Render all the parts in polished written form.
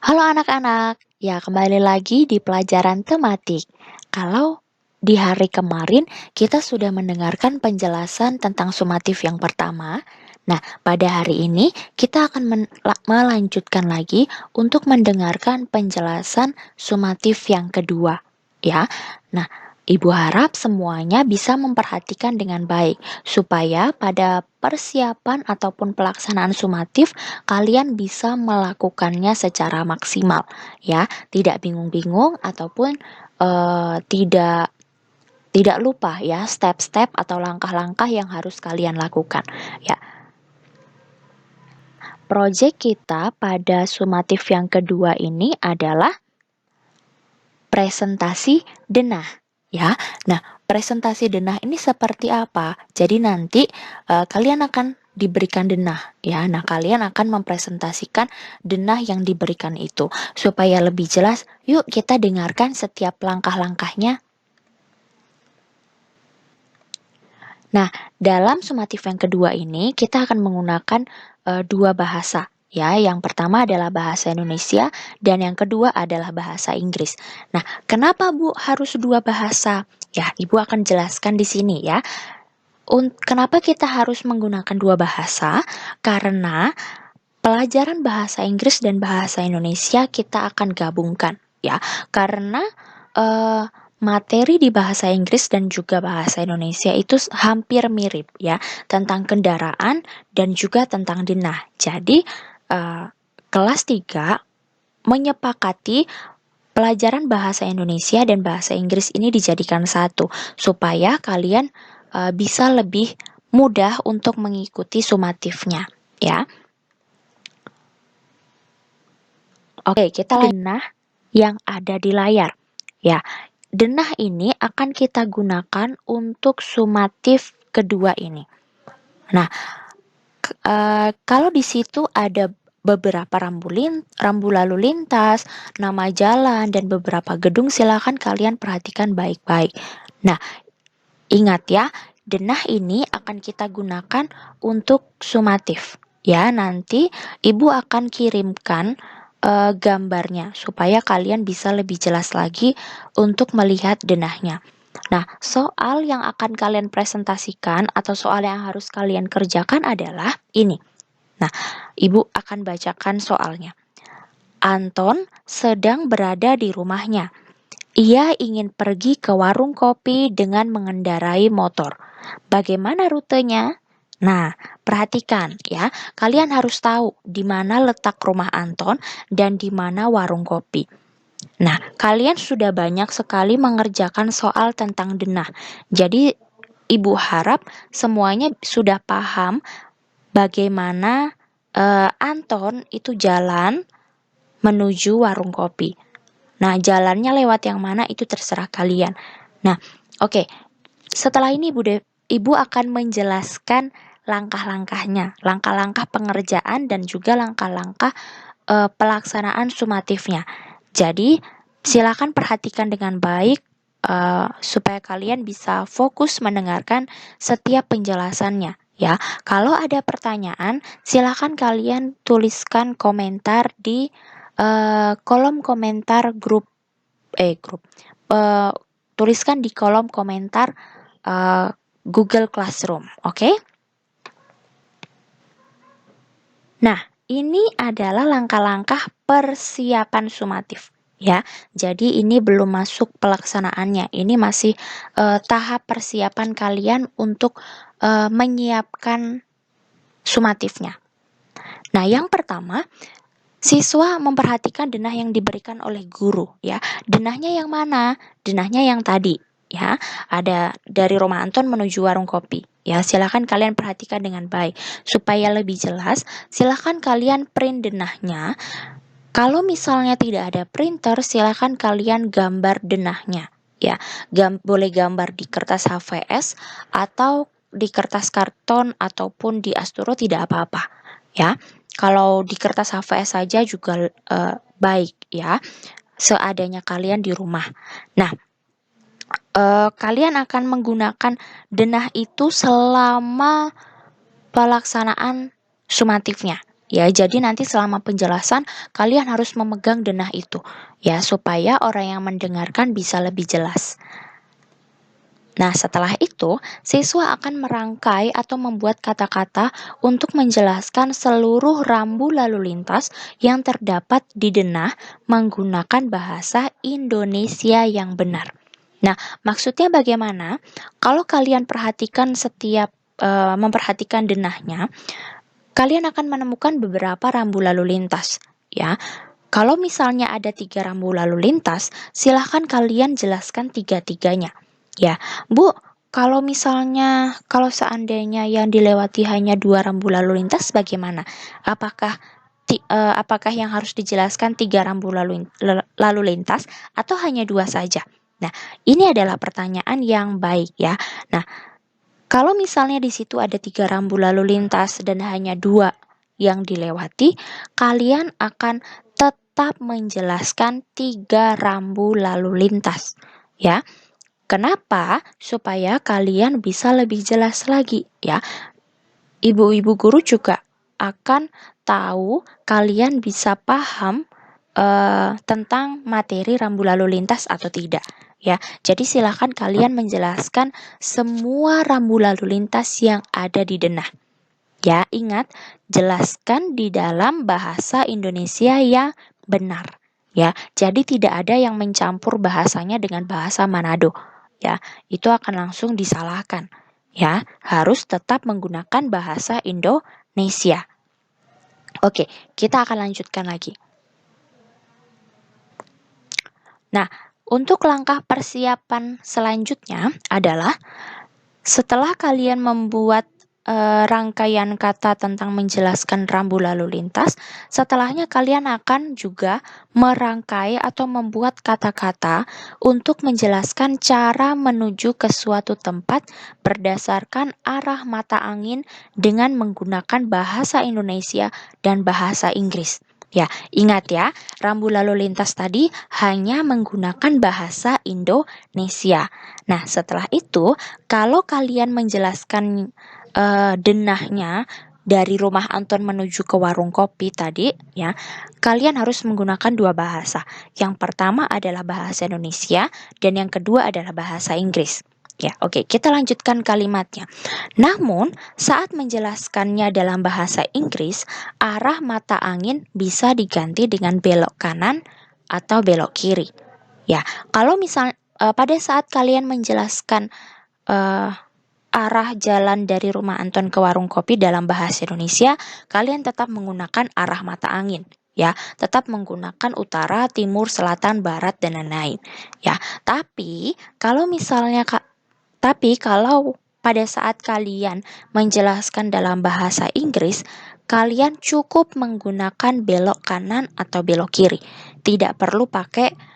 Halo anak-anak, ya kembali lagi di pelajaran tematik. Kalau di hari kemarin kita sudah mendengarkan penjelasan tentang sumatif yang pertama, nah pada hari ini kita akan melanjutkan lagi untuk mendengarkan penjelasan sumatif yang kedua. Ya, nah Ibu harap semuanya bisa memperhatikan dengan baik supaya pada persiapan ataupun pelaksanaan sumatif kalian bisa melakukannya secara maksimal ya, tidak bingung-bingung ataupun tidak lupa ya step-step atau langkah-langkah yang harus kalian lakukan ya. Project kita pada sumatif yang kedua ini adalah presentasi denah ya. Nah, presentasi denah ini seperti apa? Jadi nanti kalian akan diberikan denah ya. Nah, kalian akan mempresentasikan denah yang diberikan itu. Supaya lebih jelas, yuk kita dengarkan setiap langkah-langkahnya. Nah, dalam sumatif yang kedua ini kita akan menggunakan dua bahasa. Ya, yang pertama adalah bahasa Indonesia dan yang kedua adalah bahasa Inggris. Nah, kenapa Bu harus dua bahasa? Ya, Ibu akan jelaskan di sini ya. Kenapa kita harus menggunakan dua bahasa? Karena pelajaran bahasa Inggris dan bahasa Indonesia kita akan gabungkan ya. Karena materi di bahasa Inggris dan juga bahasa Indonesia itu hampir mirip ya, tentang kendaraan dan juga tentang denah. Jadi kelas 3 menyepakati pelajaran bahasa Indonesia dan bahasa Inggris ini dijadikan satu supaya kalian bisa lebih mudah untuk mengikuti sumatifnya ya. Oke, kita denah yang ada di layar ya. Denah ini akan kita gunakan untuk sumatif kedua ini. Nah, kalau di situ ada beberapa rambu lalu lintas, nama jalan, dan beberapa gedung, silakan kalian perhatikan baik-baik. Nah, ingat ya, denah ini akan kita gunakan untuk sumatif. Ya, nanti Ibu akan kirimkan gambarnya supaya kalian bisa lebih jelas lagi untuk melihat denahnya. Nah, soal yang akan kalian presentasikan atau soal yang harus kalian kerjakan adalah ini. Nah, Ibu akan bacakan soalnya. Anton sedang berada di rumahnya. Ia ingin pergi ke warung kopi dengan mengendarai motor. Bagaimana rutenya? Nah, perhatikan ya, kalian harus tahu di mana letak rumah Anton dan di mana warung kopi. Nah, kalian sudah banyak sekali mengerjakan soal tentang denah. Jadi, Ibu harap semuanya sudah paham bagaimana Anton itu jalan menuju warung kopi. Nah, jalannya lewat yang mana itu terserah kalian. Nah, oke. Setelah ini Ibu akan menjelaskan langkah-langkahnya, langkah-langkah pengerjaan dan juga langkah-langkah pelaksanaan sumatifnya. Jadi, silakan perhatikan dengan baik supaya kalian bisa fokus mendengarkan setiap penjelasannya. Ya, kalau ada pertanyaan, silakan kalian tuliskan komentar di kolom komentar tuliskan di kolom komentar Google Classroom, oke? Nah, ini adalah langkah-langkah persiapan sumatif ya. Jadi ini belum masuk pelaksanaannya. Ini masih tahap persiapan kalian untuk menyiapkan sumatifnya. Nah, yang pertama, siswa memperhatikan denah yang diberikan oleh guru ya. Denahnya yang mana? Denahnya yang tadi ya. Ada dari rumah Anton menuju warung kopi. Ya, silakan kalian perhatikan dengan baik. Supaya lebih jelas, silakan kalian print denahnya. Kalau misalnya tidak ada printer, silakan kalian gambar denahnya. Ya, boleh gambar di kertas HVS atau di kertas karton ataupun di Asturo tidak apa-apa. Ya, kalau di kertas HVS saja juga baik ya, seadanya kalian di rumah. Nah, kalian akan menggunakan denah itu selama pelaksanaan sumatifnya Ya, jadi nanti selama penjelasan kalian harus memegang denah itu ya supaya orang yang mendengarkan bisa lebih jelas. Nah, setelah itu, siswa akan merangkai atau membuat kata-kata untuk menjelaskan seluruh rambu lalu lintas yang terdapat di denah menggunakan bahasa Indonesia yang benar. Nah, maksudnya bagaimana? Kalau kalian perhatikan memperhatikan denahnya, kalian akan menemukan beberapa rambu lalu lintas, ya. Kalau misalnya ada 3 rambu lalu lintas, silahkan kalian jelaskan tiga-tiganya. Ya, Bu, kalau seandainya yang dilewati hanya 2 rambu lalu lintas bagaimana? Apakah yang harus dijelaskan 3 rambu lalu lintas atau hanya 2 saja? Nah, ini adalah pertanyaan yang baik ya. Nah, kalau misalnya di situ ada 3 rambu lalu lintas dan hanya 2 yang dilewati, kalian akan tetap menjelaskan 3 rambu lalu lintas. Ya, kenapa? Supaya kalian bisa lebih jelas lagi ya. Ibu-ibu guru juga akan tahu kalian bisa paham tentang materi rambu lalu lintas atau tidak. Ya, jadi silakan kalian menjelaskan semua rambu lalu lintas yang ada di denah. Ya, ingat, jelaskan di dalam bahasa Indonesia yang benar. Ya, jadi tidak ada yang mencampur bahasanya dengan bahasa Manado. Ya, itu akan langsung disalahkan. Ya, harus tetap menggunakan bahasa Indonesia. Oke, kita akan lanjutkan lagi. Nah, untuk langkah persiapan selanjutnya adalah setelah kalian membuat rangkaian kata tentang menjelaskan rambu lalu lintas, setelahnya kalian akan juga merangkai atau membuat kata-kata untuk menjelaskan cara menuju ke suatu tempat berdasarkan arah mata angin dengan menggunakan bahasa Indonesia dan bahasa Inggris. Ya, ingat ya, rambu lalu lintas tadi hanya menggunakan bahasa Indonesia. Nah, setelah itu, kalau kalian menjelaskan denahnya dari rumah Anton menuju ke warung kopi tadi, ya, kalian harus menggunakan 2 bahasa. Yang pertama adalah bahasa Indonesia dan yang kedua adalah bahasa Inggris. Ya, oke, kita lanjutkan kalimatnya. Namun, saat menjelaskannya dalam bahasa Inggris, arah mata angin bisa diganti dengan belok kanan atau belok kiri. Ya, kalau pada saat kalian menjelaskan arah jalan dari rumah Anton ke warung kopi dalam bahasa Indonesia, kalian tetap menggunakan arah mata angin. Ya, tetap menggunakan utara, timur, selatan, barat, dan lain-lain. Ya, tapi kalau pada saat kalian menjelaskan dalam bahasa Inggris, kalian cukup menggunakan belok kanan atau belok kiri. Tidak perlu pakai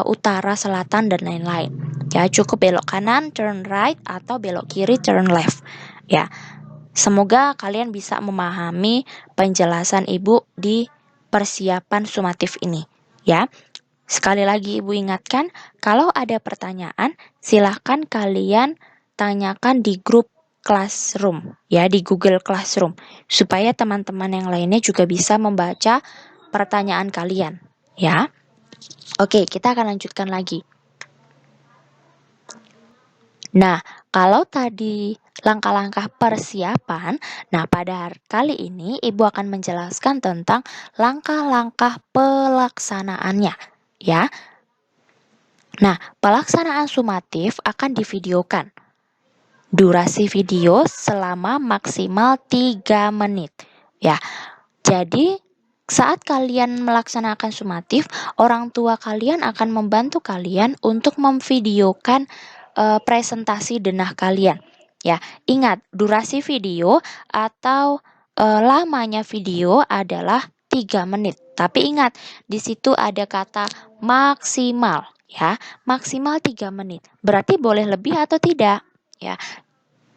utara, selatan, dan lain-lain. Ya, cukup belok kanan, turn right, atau belok kiri, turn left. Ya, semoga kalian bisa memahami penjelasan Ibu di persiapan sumatif ini. Ya, sekali lagi Ibu ingatkan, kalau ada pertanyaan, silahkan kalian tanyakan di grup Classroom, ya, di Google Classroom, supaya teman-teman yang lainnya juga bisa membaca pertanyaan kalian, ya. Oke, kita akan lanjutkan lagi. Nah, kalau tadi langkah-langkah persiapan, nah pada kali ini Ibu akan menjelaskan tentang langkah-langkah pelaksanaannya, ya. Nah, pelaksanaan sumatif akan divideokan. Durasi video selama maksimal 3 menit. Ya, jadi saat kalian melaksanakan sumatif, orang tua kalian akan membantu kalian untuk memvideokan presentasi denah kalian. Ya, ingat durasi video atau lamanya video adalah 3 menit. Tapi ingat, di situ ada kata maksimal, ya. Maksimal 3 menit. Berarti boleh lebih atau tidak? Ya,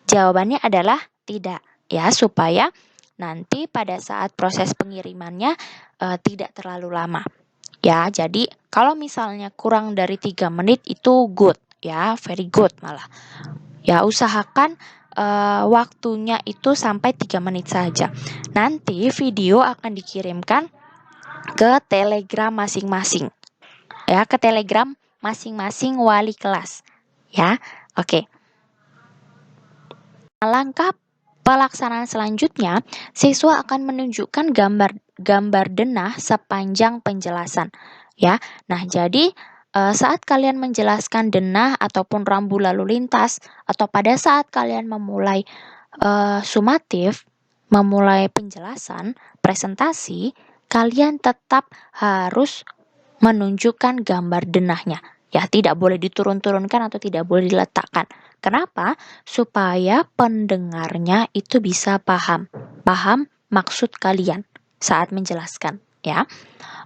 jawabannya adalah tidak, ya, supaya nanti pada saat proses pengirimannya tidak terlalu lama. Ya, jadi kalau misalnya kurang dari 3 menit itu good, ya, very good malah. Ya, usahakan waktunya itu sampai 3 menit saja. Nanti video akan dikirimkan ke Telegram masing-masing. Ya, ke Telegram masing-masing wali kelas. Ya, oke. Langkah pelaksanaan selanjutnya, siswa akan menunjukkan gambar denah sepanjang penjelasan. Ya, nah jadi saat kalian menjelaskan denah ataupun rambu lalu lintas, atau pada saat kalian memulai sumatif, memulai penjelasan, presentasi, kalian tetap harus menunjukkan gambar denahnya. Ya, tidak boleh diturun-turunkan atau tidak boleh diletakkan. Kenapa? Supaya pendengarnya itu bisa paham maksud kalian saat menjelaskan, ya.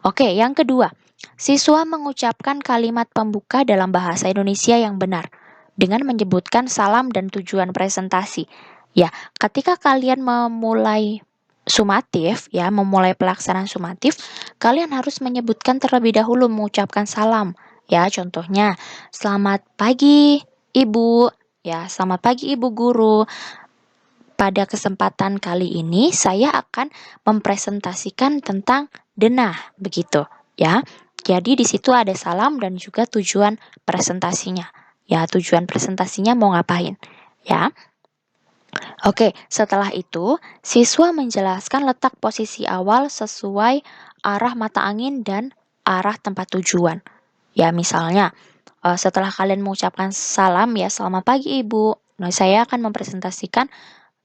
Oke, yang kedua, siswa mengucapkan kalimat pembuka dalam bahasa Indonesia yang benar dengan menyebutkan salam dan tujuan presentasi. Ya, ketika kalian memulai sumatif, ya, memulai pelaksanaan sumatif, kalian harus menyebutkan terlebih dahulu, mengucapkan salam. Ya, contohnya, selamat pagi, Ibu. Ya, selamat pagi Ibu Guru. Pada kesempatan kali ini saya akan mempresentasikan tentang denah, begitu, ya. Jadi di situ ada salam dan juga tujuan presentasinya. Ya, tujuan presentasinya mau ngapain, ya. Oke, setelah itu, siswa menjelaskan letak posisi awal sesuai arah mata angin dan arah tempat tujuan. Ya, misalnya, setelah kalian mengucapkan salam, ya, selamat pagi Ibu. Nah, saya akan mempresentasikan,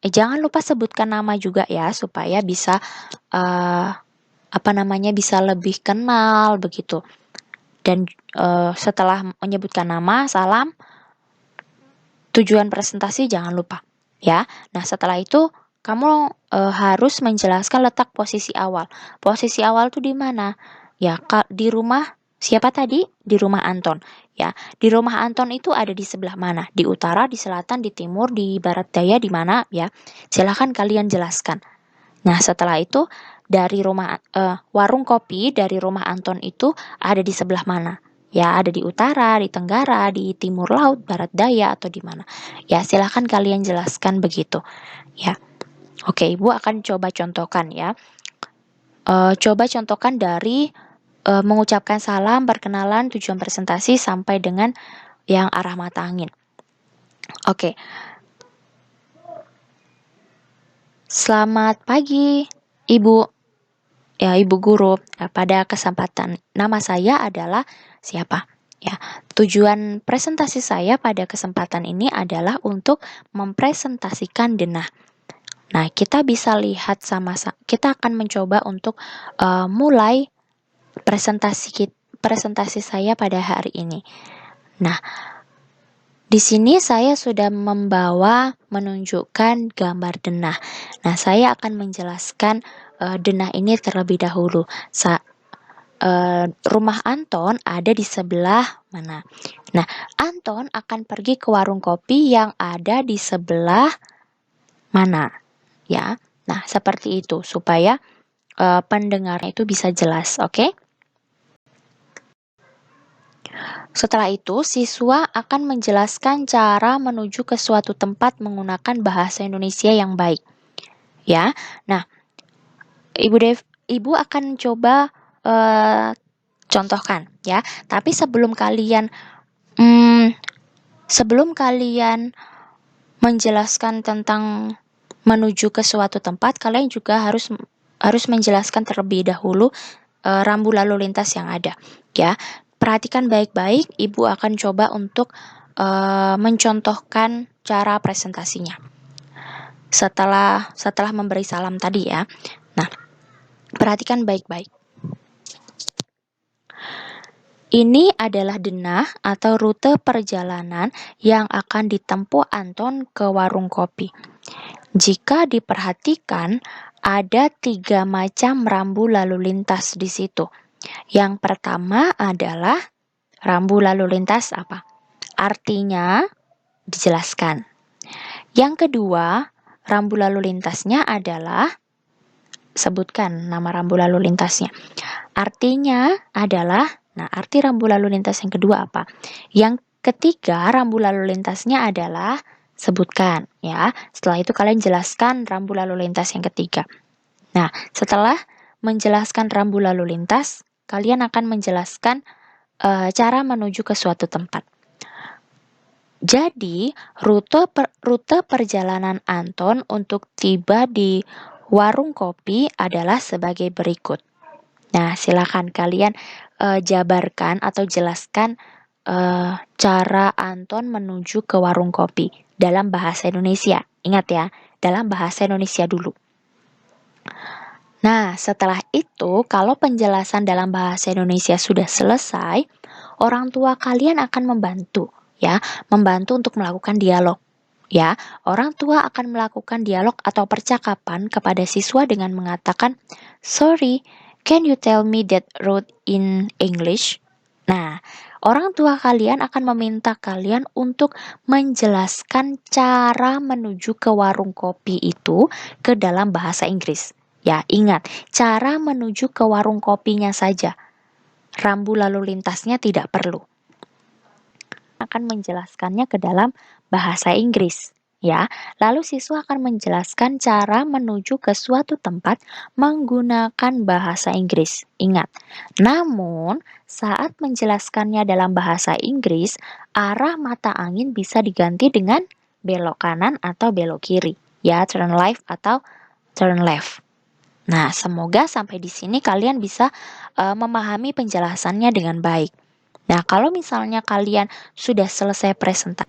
jangan lupa sebutkan nama juga ya, supaya bisa, bisa lebih kenal, begitu. Dan setelah menyebutkan nama, salam, tujuan presentasi jangan lupa. Ya, nah setelah itu kamu harus menjelaskan letak posisi awal. Posisi awal tuh di mana? Ya, di rumah siapa tadi? Di rumah Anton. Ya, di rumah Anton itu ada di sebelah mana? Di utara, di selatan, di timur, di barat daya, di mana? Ya, silahkan kalian jelaskan. Nah, setelah itu dari rumah warung kopi dari rumah Anton itu ada di sebelah mana? Ya, ada di utara, di tenggara, di timur laut, barat daya, atau di mana. Ya, silahkan kalian jelaskan begitu. Ya, oke, Ibu akan coba contohkan ya. Coba contohkan dari mengucapkan salam, perkenalan, tujuan presentasi, sampai dengan yang arah mata angin. Oke. Selamat pagi, Ibu. Ya, Ibu Guru. Pada kesempatan nama saya adalah siapa? Ya, tujuan presentasi saya pada kesempatan ini adalah untuk mempresentasikan denah. Nah, kita bisa lihat sama-sama. Kita akan mencoba untuk mulai presentasi saya pada hari ini. Nah, di sini saya sudah menunjukkan gambar denah. Nah, saya akan menjelaskan denah ini terlebih dahulu. Rumah Anton ada di sebelah mana? Nah, Anton akan pergi ke warung kopi yang ada di sebelah mana? Ya, nah seperti itu supaya pendengarnya itu bisa jelas, oke? Setelah itu, siswa akan menjelaskan cara menuju ke suatu tempat menggunakan bahasa Indonesia yang baik. Ya, nah, Ibu akan coba contohkan ya. Tapi sebelum kalian menjelaskan tentang menuju ke suatu tempat, kalian juga harus menjelaskan terlebih dahulu rambu lalu lintas yang ada. Ya, perhatikan baik-baik. Ibu akan coba untuk mencontohkan cara presentasinya. Setelah memberi salam tadi ya. Nah, perhatikan baik-baik. Ini adalah denah atau rute perjalanan yang akan ditempuh Anton ke warung kopi. Jika diperhatikan, ada 3 macam rambu lalu lintas di situ. Yang pertama adalah rambu lalu lintas apa? Artinya dijelaskan. Yang kedua, rambu lalu lintasnya adalah, sebutkan nama rambu lalu lintasnya. Artinya adalah, nah, arti rambu lalu lintas yang kedua apa? Yang ketiga, rambu lalu lintasnya adalah sebutkan ya. Setelah itu kalian jelaskan rambu lalu lintas yang ketiga. Nah, setelah menjelaskan rambu lalu lintas, kalian akan menjelaskan cara menuju ke suatu tempat. Jadi, rute perjalanan Anton untuk tiba di warung kopi adalah sebagai berikut. Nah, silakan kalian jabarkan atau jelaskan cara Anton menuju ke warung kopi dalam bahasa Indonesia. Ingat ya, dalam bahasa Indonesia dulu. Nah, setelah itu, kalau penjelasan dalam bahasa Indonesia sudah selesai, orang tua kalian akan membantu, ya, membantu untuk melakukan dialog. Ya, orang tua akan melakukan dialog atau percakapan kepada siswa dengan mengatakan, "Sorry, can you tell me that road in English?" Nah, orang tua kalian akan meminta kalian untuk menjelaskan cara menuju ke warung kopi itu ke dalam bahasa Inggris. Ya, ingat, cara menuju ke warung kopinya saja. Rambu lalu lintasnya tidak perlu. Akan menjelaskannya ke dalam bahasa Inggris. Ya, lalu siswa akan menjelaskan cara menuju ke suatu tempat menggunakan bahasa Inggris. Ingat, namun saat menjelaskannya dalam bahasa Inggris, arah mata angin bisa diganti dengan belok kanan atau belok kiri. Ya, turn left atau turn left. Nah, semoga sampai di sini kalian bisa memahami penjelasannya dengan baik. Nah, kalau misalnya kalian sudah selesai presentasi,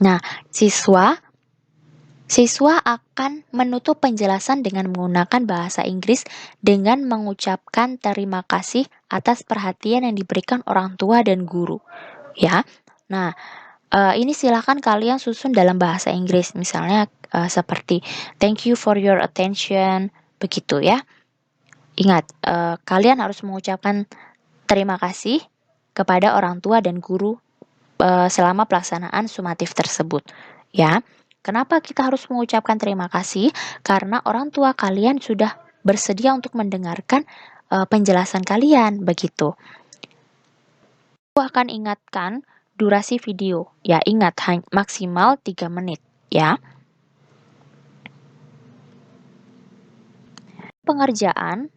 nah, siswa akan menutup penjelasan dengan menggunakan bahasa Inggris dengan mengucapkan terima kasih atas perhatian yang diberikan orang tua dan guru. Ya, nah, ini silakan kalian susun dalam bahasa Inggris, misalnya seperti thank you for your attention, begitu ya. Ingat, kalian harus mengucapkan terima kasih kepada orang tua dan guru selama pelaksanaan sumatif tersebut. Ya, kenapa kita harus mengucapkan terima kasih? Karena orang tua kalian sudah bersedia untuk mendengarkan penjelasan kalian, begitu. Aku akan ingatkan durasi video. Ya, ingat maksimal 3 menit, ya. Pengerjaan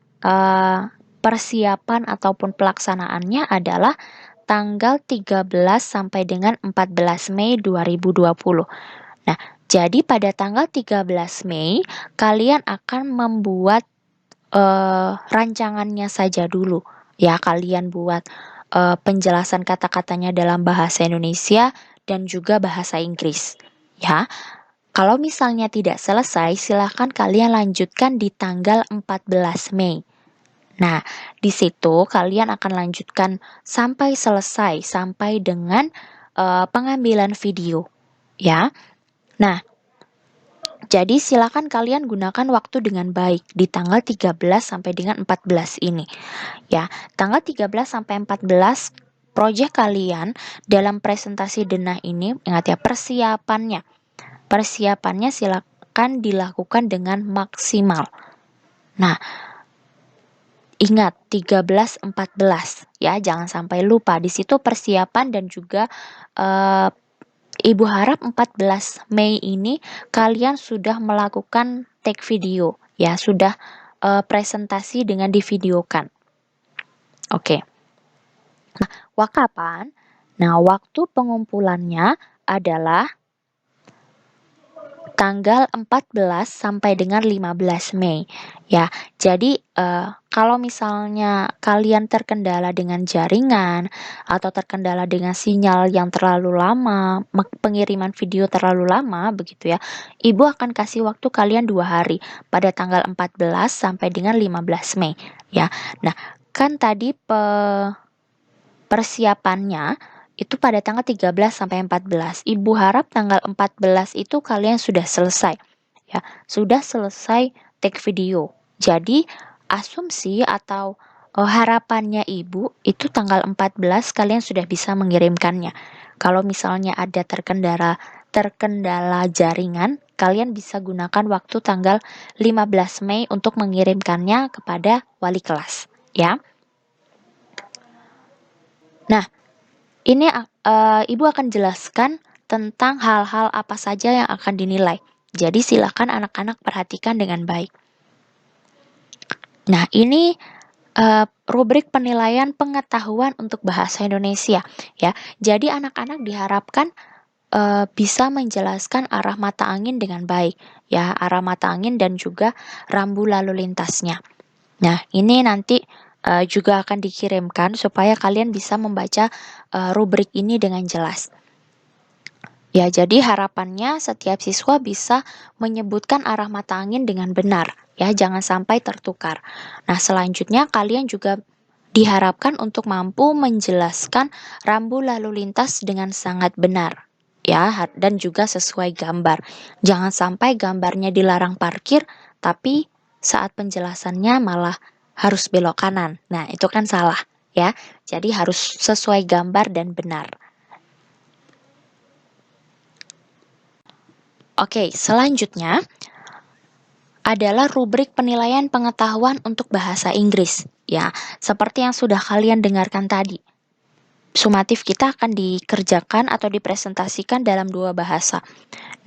persiapan ataupun pelaksanaannya adalah tanggal 13 sampai dengan 14 Mei 2020. Nah, jadi pada tanggal 13 Mei kalian akan membuat rancangannya saja dulu. Ya, kalian buat penjelasan kata-katanya dalam bahasa Indonesia dan juga bahasa Inggris. Ya, kalau misalnya tidak selesai, silahkan kalian lanjutkan di tanggal 14 Mei. Nah, di situ kalian akan lanjutkan sampai selesai, sampai dengan pengambilan video. Ya, nah, jadi silakan kalian gunakan waktu dengan baik di tanggal 13 sampai dengan 14 ini. Ya, tanggal 13 sampai 14 proyek kalian dalam presentasi denah ini, ingat ya, persiapannya silakan dilakukan dengan maksimal. Nah, ingat 13-14 ya, jangan sampai lupa. Di situ persiapan dan juga Ibu harap 14 Mei ini kalian sudah melakukan take video ya, sudah presentasi dengan divideokan. Oke. Nah, kapan? Nah, waktu pengumpulannya adalah tanggal 14 sampai dengan 15 Mei. Ya, jadi kalau misalnya kalian terkendala dengan jaringan atau terkendala dengan sinyal yang terlalu lama, pengiriman video terlalu lama begitu ya, Ibu akan kasih waktu kalian 2 hari pada tanggal 14 sampai dengan 15 Mei ya. Nah, kan tadi persiapannya itu pada tanggal 13 sampai 14. Ibu harap tanggal 14 itu kalian sudah selesai. Ya, sudah selesai take video. Jadi, asumsi atau harapannya Ibu itu tanggal 14 kalian sudah bisa mengirimkannya. Kalau misalnya ada terkendala jaringan, kalian bisa gunakan waktu tanggal 15 Mei untuk mengirimkannya kepada wali kelas, ya. Nah, ini Ibu akan jelaskan tentang hal-hal apa saja yang akan dinilai. Jadi silakan anak-anak perhatikan dengan baik. Nah, ini rubrik penilaian pengetahuan untuk bahasa Indonesia ya. Jadi anak-anak diharapkan bisa menjelaskan arah mata angin dengan baik ya, arah mata angin dan juga rambu lalu lintasnya. Nah, ini nanti juga akan dikirimkan supaya kalian bisa membaca rubrik ini dengan jelas. Ya, jadi harapannya setiap siswa bisa menyebutkan arah mata angin dengan benar, ya, jangan sampai tertukar. Nah, selanjutnya kalian juga diharapkan untuk mampu menjelaskan rambu lalu lintas dengan sangat benar, ya, dan juga sesuai gambar. Jangan sampai gambarnya dilarang parkir, tapi saat penjelasannya malah harus belok kanan. Nah, itu kan salah, ya. Jadi harus sesuai gambar dan benar. Oke, selanjutnya adalah rubrik penilaian pengetahuan untuk bahasa Inggris. Ya, seperti yang sudah kalian dengarkan tadi. Sumatif kita akan dikerjakan atau dipresentasikan dalam 2 bahasa.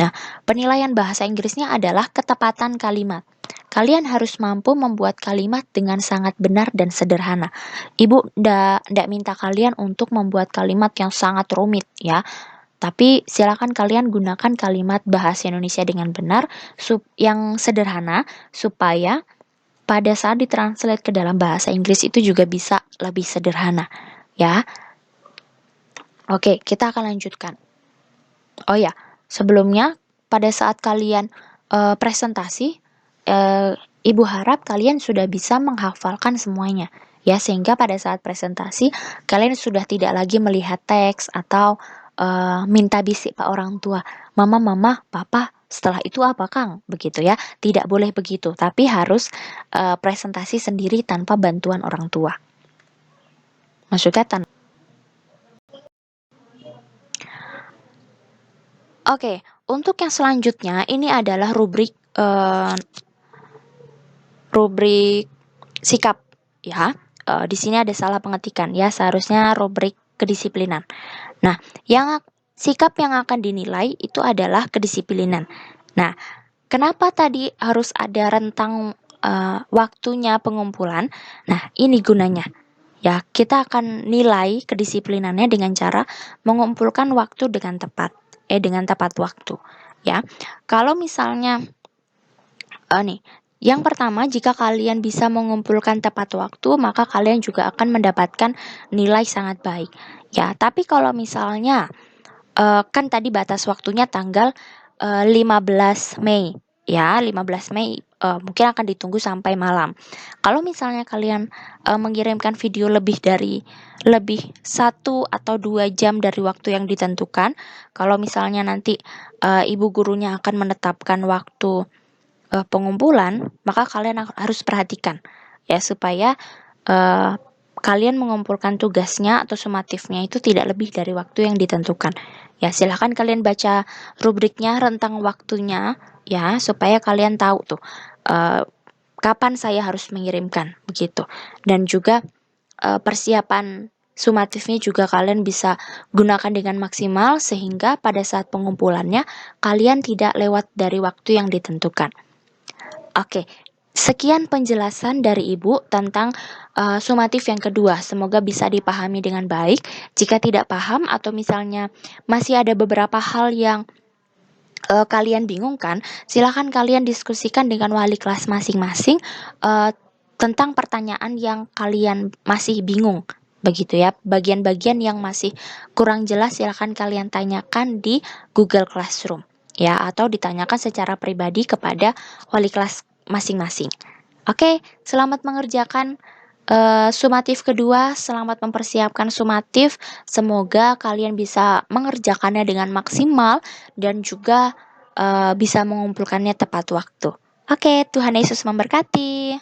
Nah, penilaian bahasa Inggrisnya adalah ketepatan kalimat. Kalian harus mampu membuat kalimat dengan sangat benar dan sederhana. Ibu ndak minta kalian untuk membuat kalimat yang sangat rumit ya. Tapi silakan kalian gunakan kalimat bahasa Indonesia dengan benar yang sederhana supaya pada saat ditranslate ke dalam bahasa Inggris itu juga bisa lebih sederhana ya. Oke, kita akan lanjutkan. Oh ya, sebelumnya pada saat kalian presentasi, Ibu harap kalian sudah bisa menghafalkan semuanya ya, sehingga pada saat presentasi kalian sudah tidak lagi melihat teks atau minta bisik Pak orang tua, mama, papa, setelah itu apa Kang? Begitu ya, tidak boleh begitu, tapi harus presentasi sendiri tanpa bantuan orang tua. Maksudnya Oke, untuk yang selanjutnya ini adalah rubrik sikap ya. Di sini ada salah pengetikan ya, seharusnya rubrik kedisiplinan. Nah, sikap yang akan dinilai itu adalah kedisiplinan. Nah, kenapa tadi harus ada rentang waktunya pengumpulan? Nah, ini gunanya. Ya, kita akan nilai kedisiplinannya dengan cara mengumpulkan waktu dengan tepat waktu. Ya, kalau misalnya yang pertama, jika kalian bisa mengumpulkan tepat waktu, maka kalian juga akan mendapatkan nilai sangat baik. Ya, tapi kalau misalnya kan tadi batas waktunya tanggal 15 Mei. Ya, 15 Mei mungkin akan ditunggu sampai malam. Kalau misalnya kalian mengirimkan video lebih 1 atau 2 jam dari waktu yang ditentukan, kalau misalnya nanti ibu gurunya akan menetapkan waktu pengumpulan, maka kalian harus perhatikan ya supaya kalian mengumpulkan tugasnya atau sumatifnya itu tidak lebih dari waktu yang ditentukan. Ya, silahkan kalian baca rubriknya, rentang waktunya ya supaya kalian tahu tuh kapan saya harus mengirimkan begitu. Dan juga persiapan sumatifnya juga kalian bisa gunakan dengan maksimal sehingga pada saat pengumpulannya kalian tidak lewat dari waktu yang ditentukan. Oke, sekian penjelasan dari Ibu tentang sumatif yang kedua. Semoga bisa dipahami dengan baik. Jika tidak paham atau misalnya masih ada beberapa hal yang kalian bingungkan, silakan kalian diskusikan dengan wali kelas masing-masing tentang pertanyaan yang kalian masih bingung. Begitu ya, bagian-bagian yang masih kurang jelas silakan kalian tanyakan di Google Classroom ya, atau ditanyakan secara pribadi kepada wali kelas masing-masing. Oke, selamat mengerjakan sumatif kedua, selamat mempersiapkan sumatif. Semoga kalian bisa mengerjakannya dengan maksimal dan juga bisa mengumpulkannya tepat waktu. Oke, Tuhan Yesus memberkati.